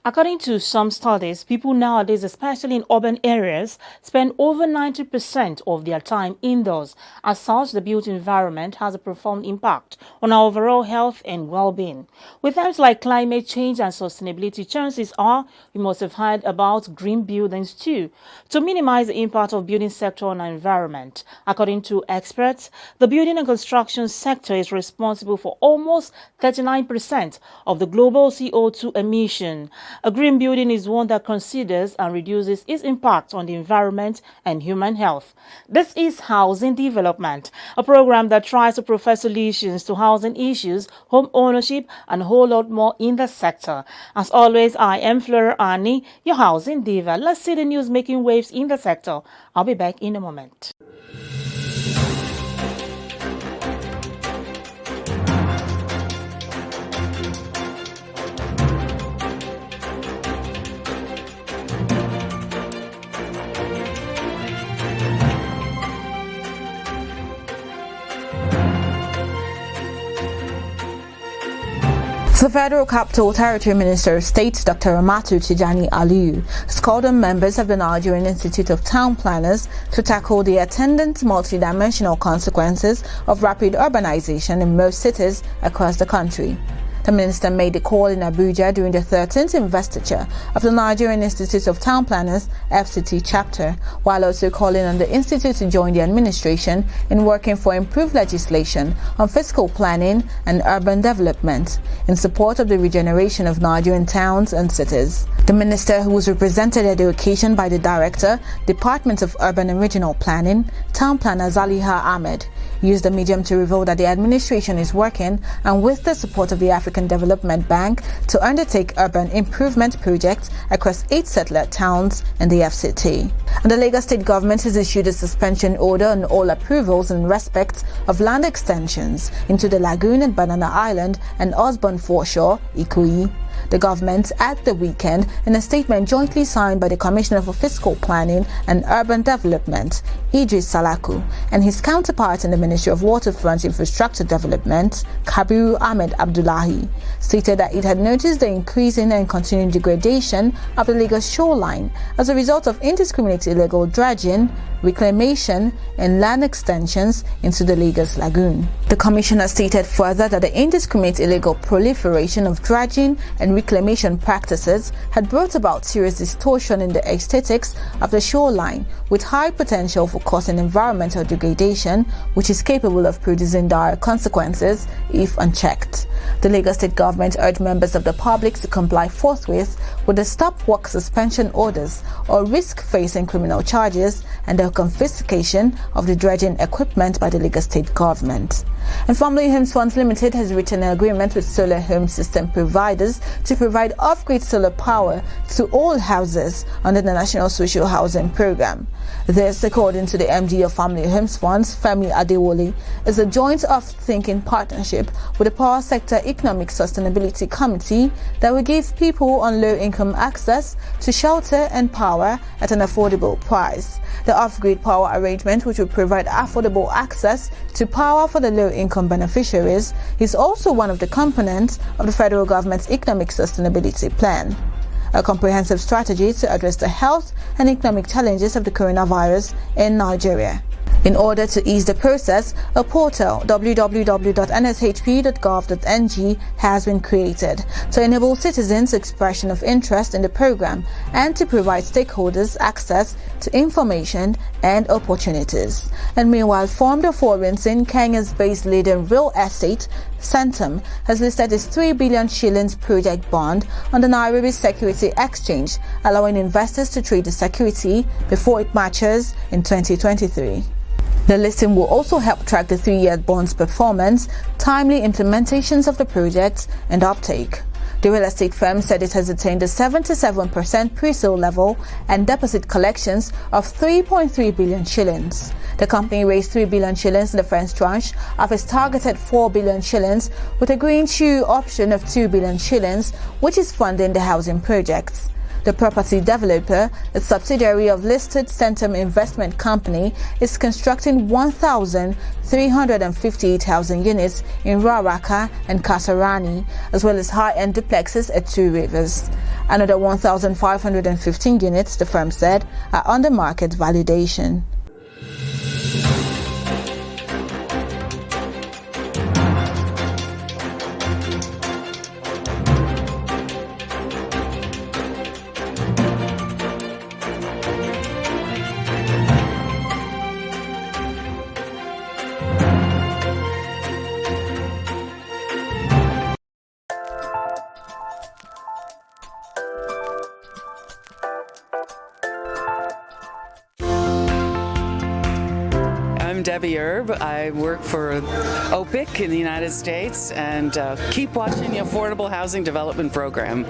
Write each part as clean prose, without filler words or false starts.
According to some studies, people nowadays, especially in urban areas, spend over 90% of their time indoors. As such, the built environment has a profound impact on our overall health and well-being. With themes like climate change and sustainability, chances are we must have heard about green buildings too. To minimize the impact of building sector on our environment, according to experts, the building and construction sector is responsible for almost 39% of the global CO2 emission. A green building is one that considers and reduces its impact on the environment and human health. This is Housing Development, a program that tries to provide solutions to housing issues, home ownership, and a whole lot more in the sector. As always, I am Flora Ani, your housing diva. Let's see the news making waves in the sector. I'll be back in a moment. The Federal Capital Territory Minister of State, Dr. Ramatu Tijani Aliyu, has called on members of the Nigerian Institute of Town Planners to tackle the attendant multidimensional consequences of rapid urbanization in most cities across the country. The minister made the call in Abuja during the 13th investiture of the Nigerian Institute of Town Planners FCT chapter, while also calling on the institute to join the administration in working for improved legislation on fiscal planning and urban development in support of the regeneration of Nigerian towns and cities. The minister, who was represented at the occasion by the Director, Department of Urban and Regional Planning, Town Planner Zaliha Ahmed, used the medium to reveal that the administration is working and with the support of the African Development Bank to undertake urban improvement projects across 8 settler towns in the FCT. And the Lagos State government has issued a suspension order on all approvals in respect of land extensions into the Lagoon and Banana Island and Osborne Foreshore, Ikoyi. The government, at the weekend, in a statement jointly signed by the Commissioner for Fiscal Planning and Urban Development, Idris Salaku, and his counterpart in the Ministry of Waterfront Infrastructure Development, Kabiru Ahmed Abdullahi, stated that it had noticed the increasing and continuing degradation of the Lagos shoreline as a result of indiscriminate illegal dredging, reclamation, and land extensions into the Lagos Lagoon. The Commissioner stated further that the indiscriminate illegal proliferation of dredging and reclamation practices had brought about serious distortion in the aesthetics of the shoreline, with high potential for causing environmental degradation, which is capable of producing dire consequences if unchecked. The Lagos State government urged members of the public to comply forthwith with the stop work suspension orders or risk facing criminal charges and the confiscation of the dredging equipment by the Lagos State government. And Family Homes Funds Limited has written an agreement with solar home system providers to provide off-grid solar power to all houses under the National Social Housing Program. This, according to the MD of Family Homes Funds, Femi Adewole, is a joint off-thinking partnership with the Power Sector Economic Sustainability Committee that will give people on low income access to shelter and power at an affordable price. The off-grid power arrangement, which will provide affordable access to power for the low-income beneficiaries, is also one of the components of the federal government's economic sustainability plan, a comprehensive strategy to address the health and economic challenges of the coronavirus in Nigeria. In order to ease the process, a portal, www.nshp.gov.ng, has been created to enable citizens' expression of interest in the program and to provide stakeholders access to information and opportunities. And meanwhile, Formed of Forensin, Kenya's based leading real estate, Centum, has listed its 3 billion shillings project bond on the Nairobi Security Exchange, allowing investors to trade the security before it matures in 2023. The listing will also help track the 3-year bond's performance, timely implementations of the project, and uptake. The real estate firm said it has attained a 77% pre-sale level and deposit collections of 3.3 billion shillings. The company raised 3 billion shillings in the first tranche of its targeted 4 billion shillings with a green shoe option of 2 billion shillings, which is funding the housing projects. The property developer, a subsidiary of listed Centum Investment Company, is constructing 1,358 housing units in Ruaraka and Kasarani, as well as high-end duplexes at Two Rivers. Another 1,515 units, the firm said, are under market validation. I'm Debbie Erb. I work for OPIC in the United States and keep watching the Affordable Housing Development Program.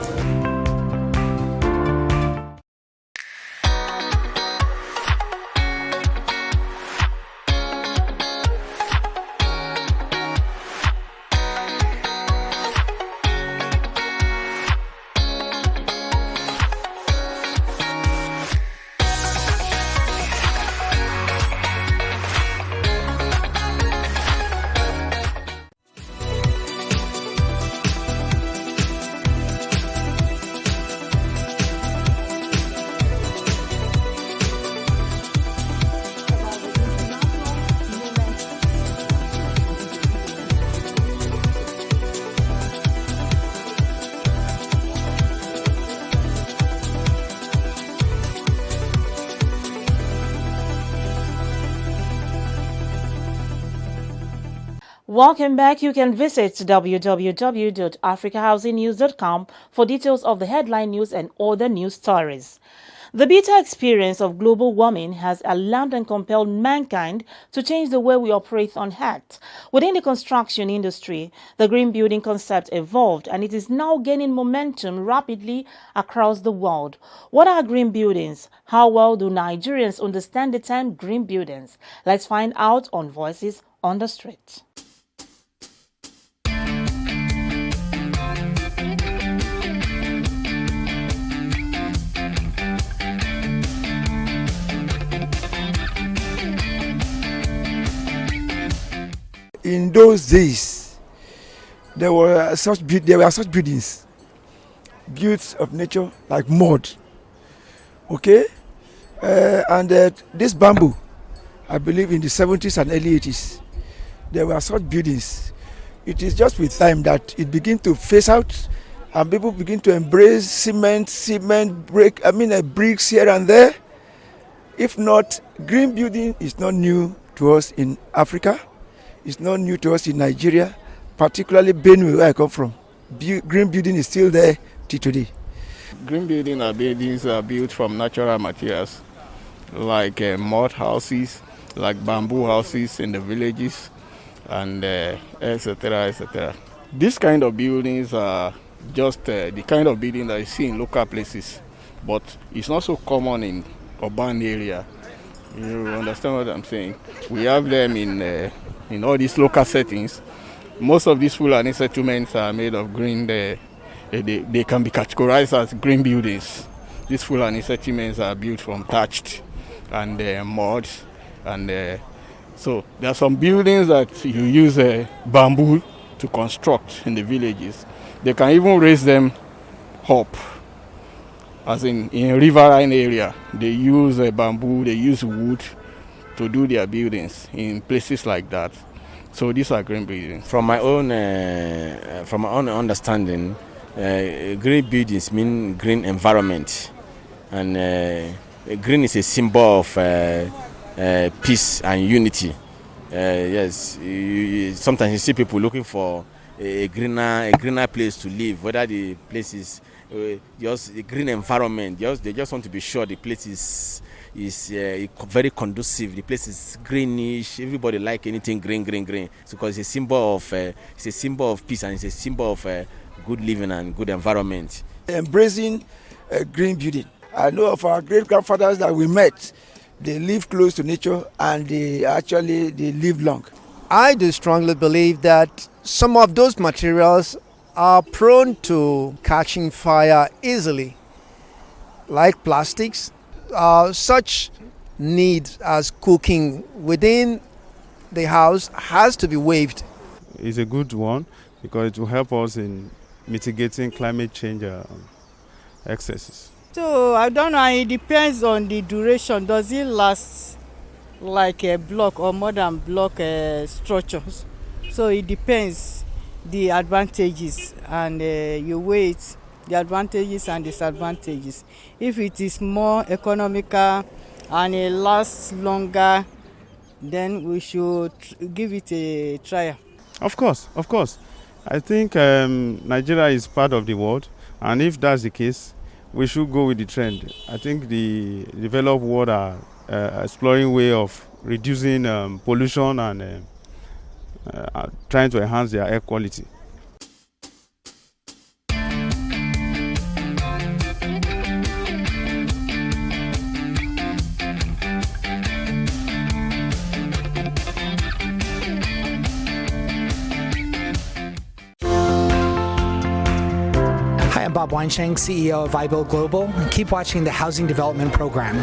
Welcome back. You can visit www.africahousingnews.com for details of the headline news and other news stories. The bitter experience of global warming has alarmed and compelled mankind to change the way we operate on Earth. Within the construction industry, the green building concept evolved and it is now gaining momentum rapidly across the world. What are green buildings? How well do Nigerians understand the term green buildings? Let's find out on Voices on the Street. In those days, there were such buildings built of nature like mud. Okay, and this bamboo, I believe in the 70s and early 80s, there were such buildings. It is just with time that it begin to phase out, and people begin to embrace bricks here and there. If not, green building is not new to us in Africa. It's not new to us in Nigeria, particularly Benue, where I come from. Green building is still there till today. Green buildings are built from natural materials, like mud houses, like bamboo houses in the villages, and etc., etc. These kind of buildings are just the kind of building that you see in local places, but it's not so common in urban area. You understand what I'm saying? We have them in all these local settings. Most of these Fulani settlements are made of green. They can be categorized as green buildings. These Fulani settlements are built from thatched and mud, and so there are some buildings that you use bamboo to construct in the villages. They can even raise them up. As in riverine area, they use bamboo, they use wood to do their buildings in places like that. So these are green buildings. From my own understanding, green buildings mean green environment, and green is a symbol of peace and unity. Yes, sometimes you see people looking for a greener place to live, whether the place is just a green environment. They just want to be sure the place is very conducive. The place is greenish. Everybody like anything green. So because it's a symbol of peace, and it's a symbol of good living and good environment. Embracing green building. I know of our great grandfathers that we met. They live close to nature and they live long. I do strongly believe that some of those materials are prone to catching fire easily, like plastics. Such needs as cooking within the house has to be waived. It's a good one because it will help us in mitigating climate change excesses. So I don't know, it depends on the duration. Does it last like a block or more than block structures? So it depends the advantages, and you weigh it, the advantages and disadvantages. If it is more economical and it lasts longer, then we should give it a trial. Of course. I think Nigeria is part of the world, and if that's the case, we should go with the trend. I think the developed world are exploring way of reducing pollution and trying to enhance their air quality. Hi, I'm Bob Weinsheng, CEO of iBuild Global, and keep watching the Housing Development Program.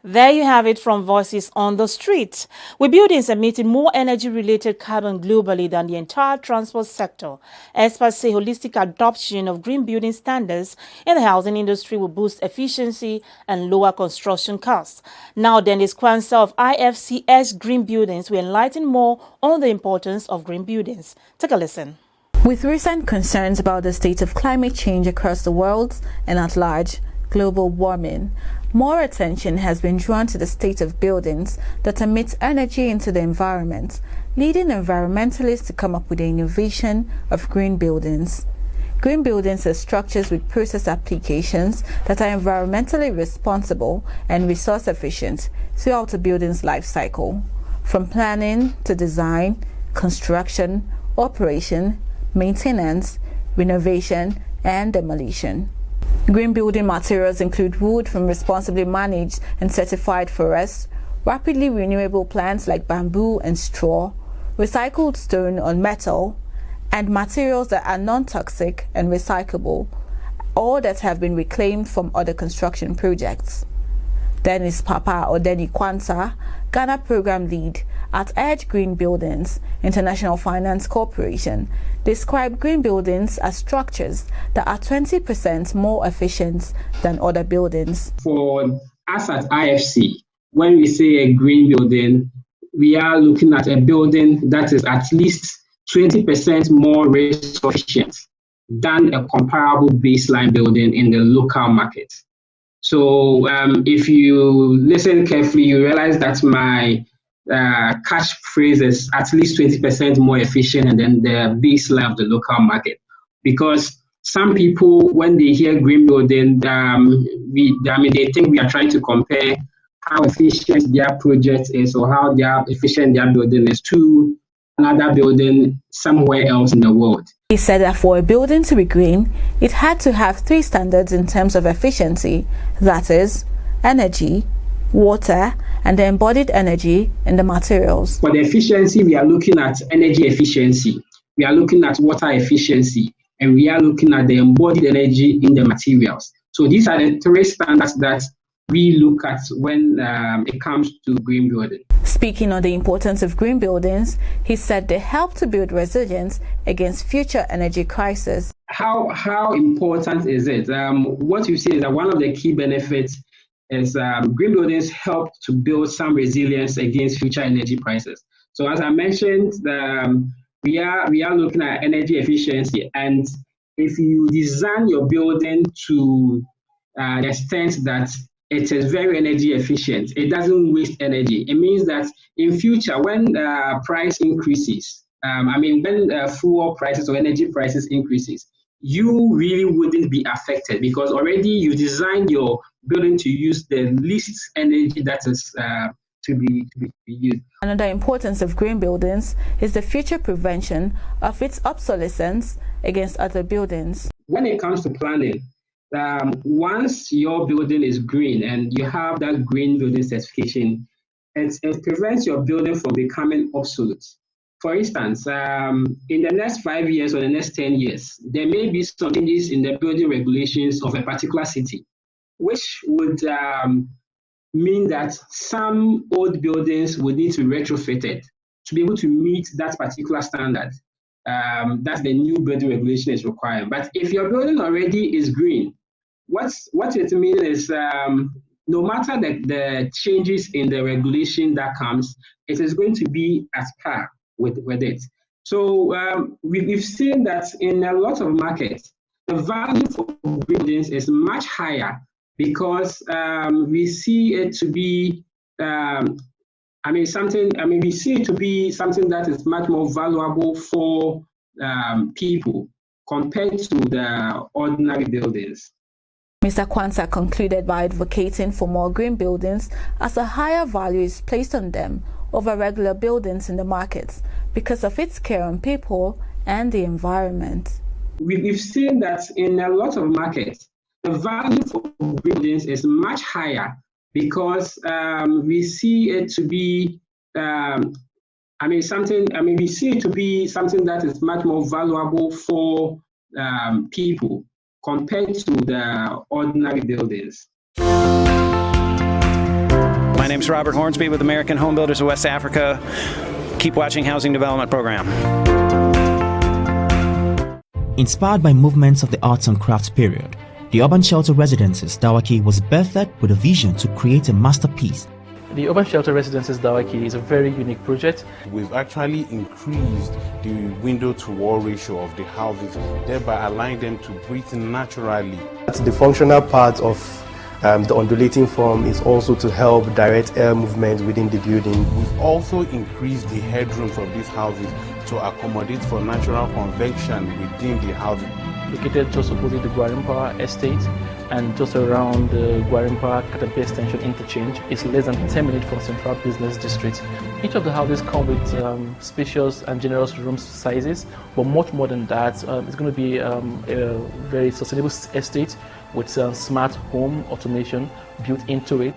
There you have it from Voices on the Street. With buildings emitting more energy-related carbon globally than the entire transport sector, experts say holistic adoption of green building standards in the housing industry will boost efficiency and lower construction costs. Now, Dennis Kwanzaa of IFCS Green Buildings will enlighten more on the importance of green buildings. Take a listen. With recent concerns about the state of climate change across the world and at large, global warming, more attention has been drawn to the state of buildings that emit energy into the environment, leading environmentalists to come up with the innovation of green buildings. Green buildings are structures with process applications that are environmentally responsible and resource efficient throughout a building's life cycle, from planning to design, construction, operation, maintenance, renovation, and demolition. Green building materials include wood from responsibly managed and certified forests, rapidly renewable plants like bamboo and straw, recycled stone or metal, and materials that are non-toxic and recyclable, or that have been reclaimed from other construction projects. Dennis Papa or Denny Kwanzaa, Ghana Program Lead at Edge Green Buildings International Finance Corporation, described green buildings as structures that are 20% more efficient than other buildings. For us at IFC, when we say a green building, we are looking at a building that is at least 20% more resource efficient than a comparable baseline building in the local market. So if you listen carefully, you realize that my catchphrase is at least 20% more efficient than the baseline of the local market. Because some people, when they hear green building, they think we are trying to compare how efficient their project is or how efficient their building is to another building somewhere else in the world. He said that for a building to be green, it had to have 3 standards in terms of efficiency, that is, energy, water, and the embodied energy in the materials. For the efficiency, we are looking at energy efficiency, we are looking at water efficiency, and we are looking at the embodied energy in the materials. So these are the 3 standards that we look at when it comes to green building. Speaking on the importance of green buildings, he said they help to build resilience against future energy crises. How important is it? What you see is that one of the key benefits is green buildings help to build some resilience against future energy prices. So as I mentioned, we are looking at energy efficiency, and if you design your building to the extent that it is very energy efficient, it doesn't waste energy. It means that in future, when price increases, when fuel prices or energy prices increases, you really wouldn't be affected because already you designed your building to use the least energy that is to be used. Another importance of green buildings is the future prevention of its obsolescence against other buildings. When it comes to planning, once your building is green and you have that green building certification, it prevents your building from becoming obsolete. For instance, in the next 5 years or the next 10 years, there may be some changes in the building regulations of a particular city, which would mean that some old buildings would need to be retrofitted to be able to meet that particular standard. That's the new building regulation is requiring. But if your building already is green, what it means is no matter the changes in the regulation that comes, it is going to be at par with it. So we've seen that in a lot of markets, the value for buildings is much higher because we see it to be we see it to be something that is much more valuable for people compared to the ordinary buildings. Mr. Kwanzaa concluded by advocating for more green buildings as a higher value is placed on them over regular buildings in the markets because of its care on people and the environment. We've seen that in a lot of markets, the value for buildings is much higher because we see it to be we see it to be something that is much more valuable for people compared to the ordinary buildings. My name is Robert Hornsby with American Home Builders of West Africa. Keep watching Housing Development Program. Inspired by movements of the arts and crafts period, the Urban Shelter Residences Dawaki was birthed with a vision to create a masterpiece. The Urban Shelter Residences Dawaki is a very unique project. We've actually increased the window-to-wall ratio of the houses, thereby allowing them to breathe naturally. The functional part of the undulating form is also to help direct air movement within the building. We've also increased the headrooms of these houses to accommodate for natural convection within the houses. Located just opposite the Gwarimpa estate and just around the Gwarimpa Katape Extension interchange. It's less than 10 minutes from Central Business District. Each of the houses come with spacious and generous room sizes, but much more than that, it's going to be a very sustainable estate with smart home automation built into it.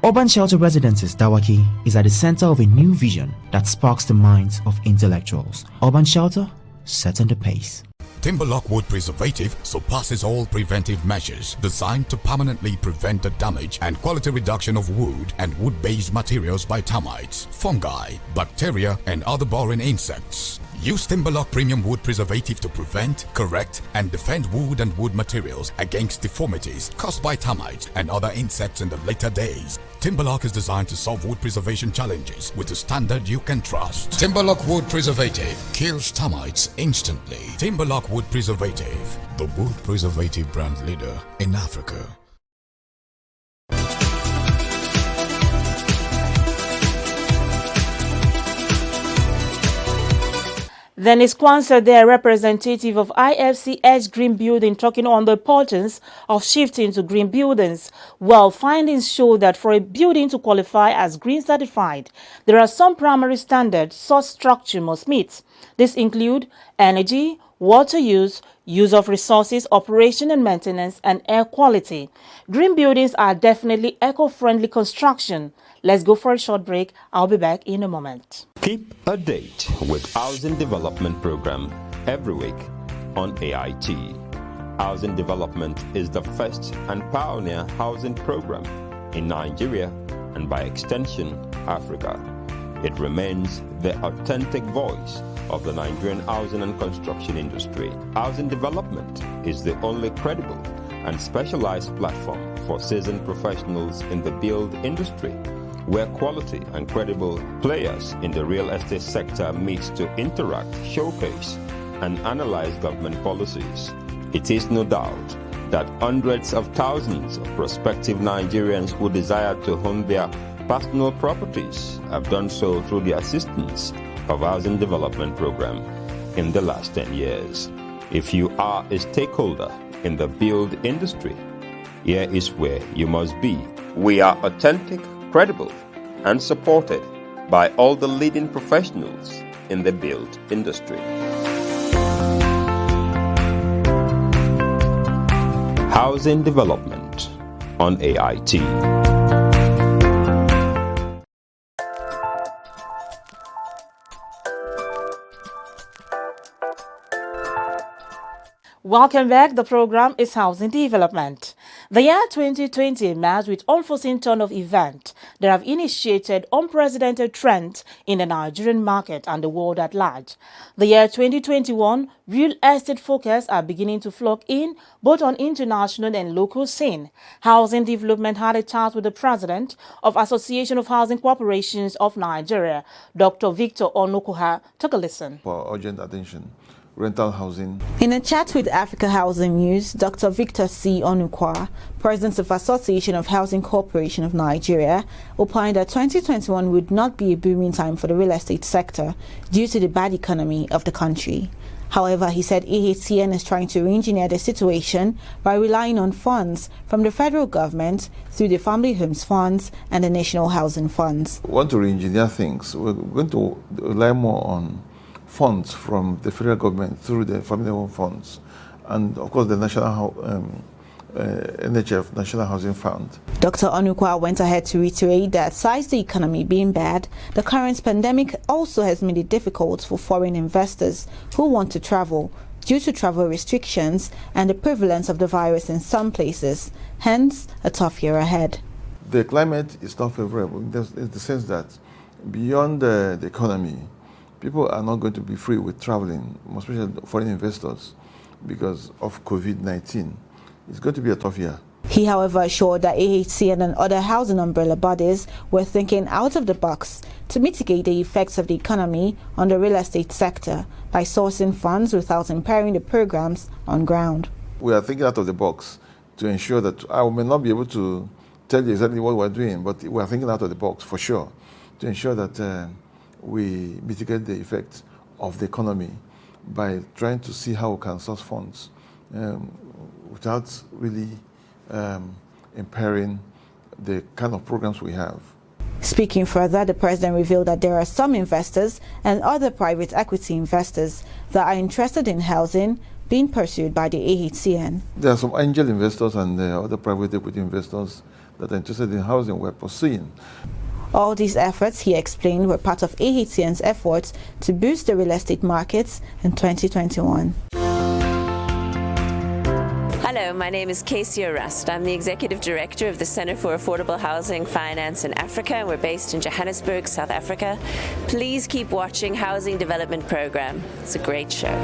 Urban Shelter Residences Dawaki is at the center of a new vision that sparks the minds of intellectuals. Urban Shelter, setting the pace. Timberlock Wood Preservative surpasses all preventive measures designed to permanently prevent the damage and quality reduction of wood and wood-based materials by termites, fungi, bacteria, and other boring insects. Use Timberlock Premium Wood Preservative to prevent, correct, and defend wood and wood materials against deformities caused by termites and other insects in the later days. Timberlock is designed to solve wood preservation challenges with a standard you can trust. Timberlock Wood Preservative kills termites instantly. Timberlock Wood Preservative, the wood preservative brand leader in Africa. Then is Kwanzaa there, representative of IFC Edge Green Building, talking on the importance of shifting to green buildings. Well, findings show that for a building to qualify as green certified, there are some primary standards such structure must meet. These include energy, water use, use of resources, operation and maintenance, and air quality. Green buildings are definitely eco-friendly construction. Let's go for a short break. I'll be back in a moment. Keep a date with Housing Development Program every week on AIT. Housing Development is the first and pioneer housing program in Nigeria and by extension, Africa. It remains the authentic voice of the Nigerian housing and construction industry. Housing Development is the only credible and specialized platform for seasoned professionals in the build industry, where quality and credible players in the real estate sector meet to interact, showcase, and analyze government policies. It is no doubt that hundreds of thousands of prospective Nigerians who desire to own their personal properties have done so through the assistance of Housing Development Program in the last 10 years. If you are a stakeholder in the build industry, here is where you must be. We are authentic, credible, and supported by all the leading professionals in the build industry. Housing Development on AIT. Welcome back. The program is Housing Development. The year 2020 emerged with unforeseen turn of events that have initiated unprecedented trends in the Nigerian market and the world at large. The year 2021, real estate focus are beginning to flock in both on international and local scene. Housing Development had a chat with the president of Association of Housing Corporations of Nigeria, Dr. Victor Onukwuha. Take a listen. For urgent attention. Rental housing. In a chat with Africa Housing News, Dr. Victor C. Onukwuha, President of Association of Housing Corporation of Nigeria, opined that 2021 would not be a booming time for the real estate sector due to the bad economy of the country. However, he said AHCN is trying to re-engineer the situation by relying on funds from the federal government through the Family Homes Funds and the National Housing Funds. We want to re-engineer things. We're going to rely more on funds from the federal government through the Family Home Funds and, of course, the National NHF, National Housing Fund. Dr. Onukwuha went ahead to reiterate that besides the economy being bad, the current pandemic also has made it difficult for foreign investors who want to travel due to travel restrictions and the prevalence of the virus in some places, hence a tough year ahead. The climate is not favorable in the sense that beyond the economy, people are not going to be free with traveling, especially foreign investors, because of COVID-19. It's going to be a tough year. He, however, assured that AHCN and other housing umbrella bodies were thinking out of the box to mitigate the effects of the economy on the real estate sector by sourcing funds without impairing the programs on ground. We are thinking out of the box to ensure that I may not be able to tell you exactly what we're doing, but we are thinking out of the box for sure to ensure that we mitigate the effects of the economy by trying to see how we can source funds without really impairing the kind of programs we have. Speaking further, the president revealed that there are some investors and other private equity investors that are interested in housing being pursued by the AHCN. There are some angel investors and other private equity investors that are interested in housing we're pursuing. All these efforts, he explained, were part of AHCN's efforts to boost the real estate markets in 2021. Hello, my name is Casey Arrest. I'm the Executive Director of the Centre for Affordable Housing Finance in Africa. We're based in Johannesburg, South Africa. Please keep watching Housing Development Programme. It's a great show.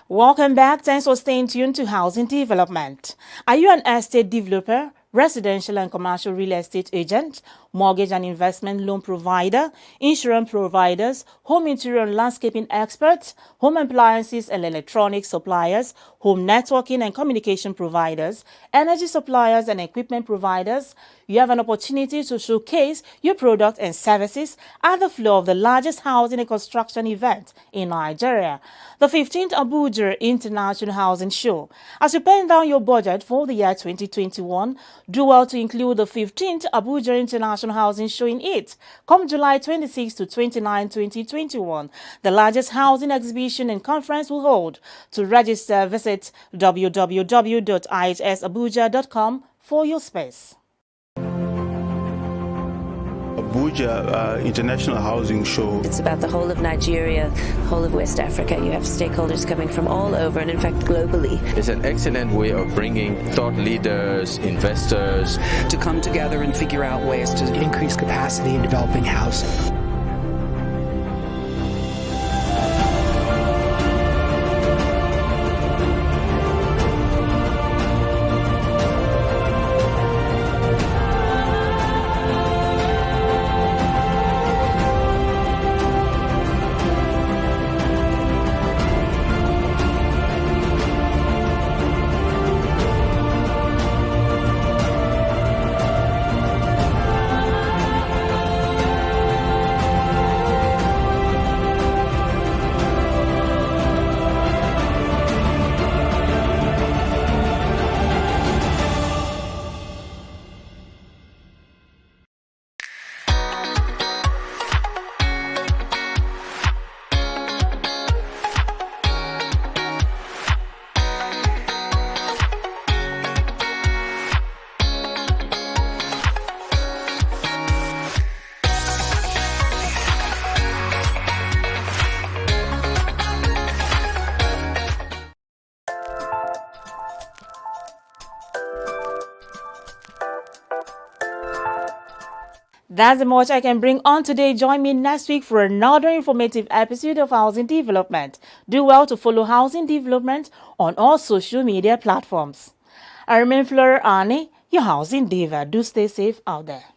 Welcome back. Thanks for staying tuned to Housing Development. Are you an estate developer, residential and commercial real estate agent, mortgage and investment loan provider, insurance providers, home interior and landscaping experts, home appliances and electronics suppliers, home networking and communication providers, energy suppliers and equipment providers? You have an opportunity to showcase your product and services at the floor of the largest housing and construction event in Nigeria, the 15th Abuja International Housing Show. As you pen down your budget for the year 2021, do well to include the 15th Abuja International Housing Show in it. Come July 26 to 29, 2021, the largest housing exhibition and conference will hold. To register, visit www.ihsabuja.com for your space. Abuja International Housing Show. It's about the whole of Nigeria, whole of West Africa. You have stakeholders coming from all over and, in fact, globally. It's an excellent way of bringing thought leaders, investors to come together and figure out ways to increase capacity in developing housing. That's the much I can bring on today. Join me next week for another informative episode of Housing Development. Do well to follow Housing Development on all social media platforms. I remain Flora Arnie, your housing diva. Do stay safe out there.